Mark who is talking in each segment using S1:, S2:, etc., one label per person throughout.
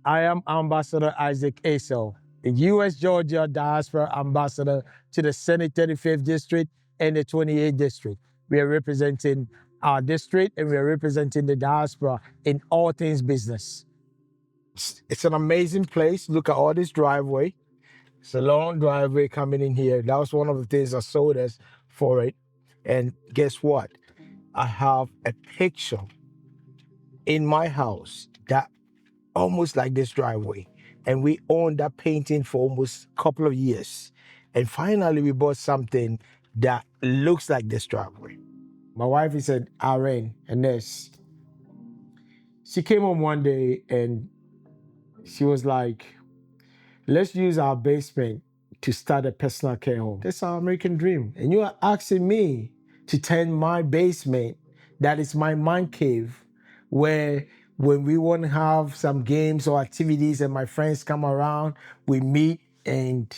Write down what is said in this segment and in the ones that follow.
S1: I am Ambassador Isaac Essel, the U.S. Georgia Diaspora Ambassador to the Senate 35th District and the 28th District. We are representing our district and we are representing the diaspora in all things business. It's an amazing place. Look at all this driveway. It's a long driveway coming in here. That was one of the things I sold us for it. And guess what? I have a picture in my house that almost like this driveway. And we owned that painting for almost a couple of years. And finally, we bought something that looks like this driveway. My wife is an RN, a nurse. She came home one day and she was like, let's use our basement to start a personal care home. That's our American dream. And you are asking me to turn my basement, that is my man cave, where when we want to have some games or activities and my friends come around, we meet and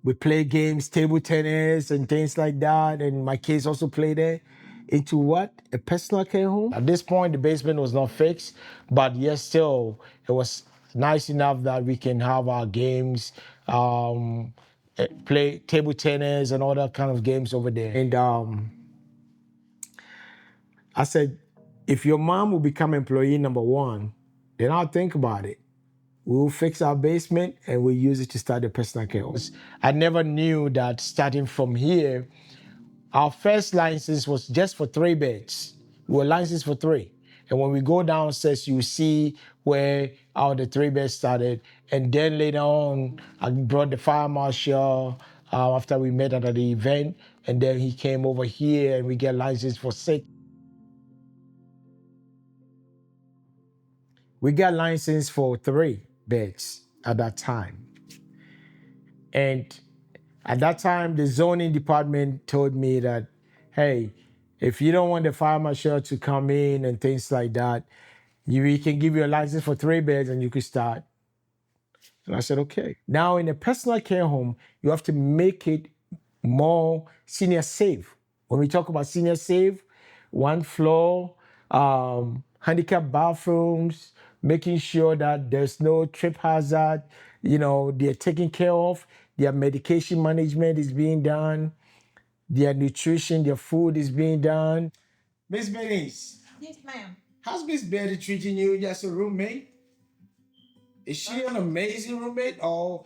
S1: we play games, table tennis and things like that. And my kids also play there. Into what? A personal care home? At this point, the basement was not fixed, but yes, still, it was nice enough that we can have our games, play table tennis and all that kind of games over there. And I said, if your mom will become employee number one, then I'll think about it. We'll fix our basement and we'll use it to start the personal care home. I never knew that starting from here, our first license was just for 3 beds. We were licensed for 3. And when we go downstairs, you see where the 3 beds started. And then later on, I brought the fire marshal after we met at the event. And then he came over here and we get licensed for 6. We got licensed for 3 beds at that time. And at that time, the zoning department told me that, hey, if you don't want the fire marshal to come in and things like that, we can give you a license for 3 beds and you could start. And I said, okay. Now in a personal care home, you have to make it more senior safe. When we talk about senior safe, 1 floor, handicapped bathrooms, making sure that there's no trip hazard, they're taken care of, their medication management is being done, their nutrition, their food is being done. Miss Benny's.
S2: Yes, ma'am.
S1: How's Miss Betty treating you as a roommate? Is she an amazing roommate or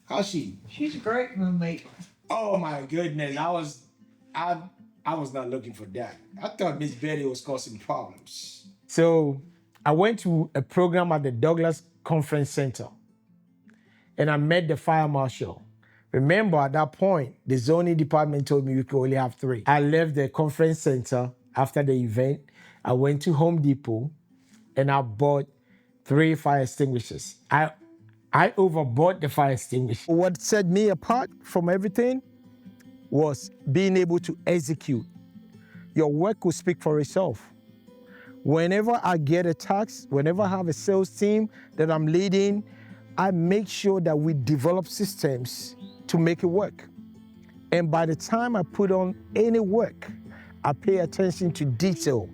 S1: how's she?
S2: She's a great roommate.
S1: Oh my goodness, I was not looking for that. I thought Miss Betty was causing problems. So I went to a program at the Douglas Conference Center and I met the fire marshal. Remember, at that point, the zoning department told me we could only have 3. I left the conference center after the event. I went to Home Depot and I bought 3 fire extinguishers. I overbought the fire extinguisher. What set me apart from everything was being able to execute. Your work will speak for itself. Whenever I get a task, whenever I have a sales team that I'm leading, I make sure that we develop systems to make it work. And by the time I put on any work, I pay attention to detail.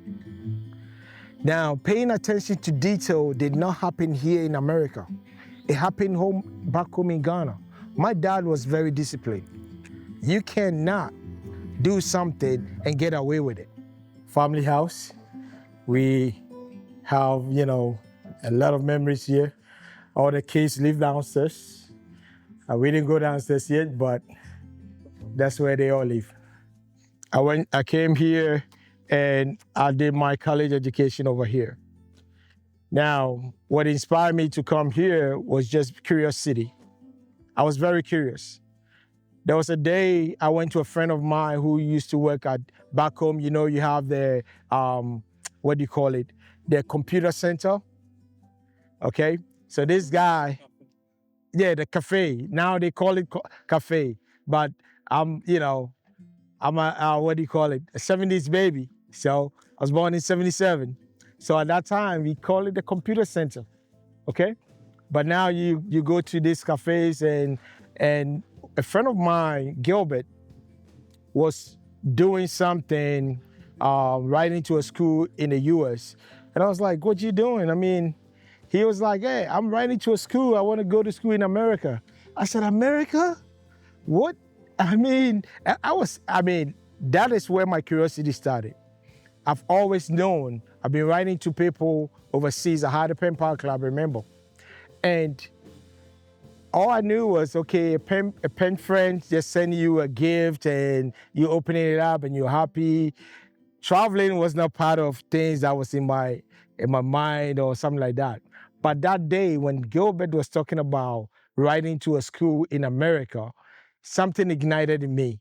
S1: Now, paying attention to detail did not happen here in America. It happened back home in Ghana. My dad was very disciplined. You cannot do something and get away with it. Family house. We have, a lot of memories here. All the kids live downstairs. We didn't go downstairs yet, but that's where they all live. I came here and I did my college education over here. Now, what inspired me to come here was just curiosity. I was very curious. There was a day I went to a friend of mine who used to work back home. You have the, the computer center, okay? So this guy, the cafe. Now they call it cafe, but I'm a, a 70s baby. So I was born in 77. So at that time, we call it the computer center, okay? But now you go to these cafes and a friend of mine, Gilbert, was doing something right into a school in the US. And I was like, what you doing? I mean, he was like, hey, I'm writing to a school. I want to go to school in America. I said, America? What? I mean, that is where my curiosity started. I've always known, I've been writing to people overseas. I had a pen pal club, remember? And all I knew was, okay, a pen friend just send you a gift and you opening it up and you're happy. Traveling was not part of things that was in my mind or something like that. But that day when Gilbert was talking about writing to a school in America, something ignited in me.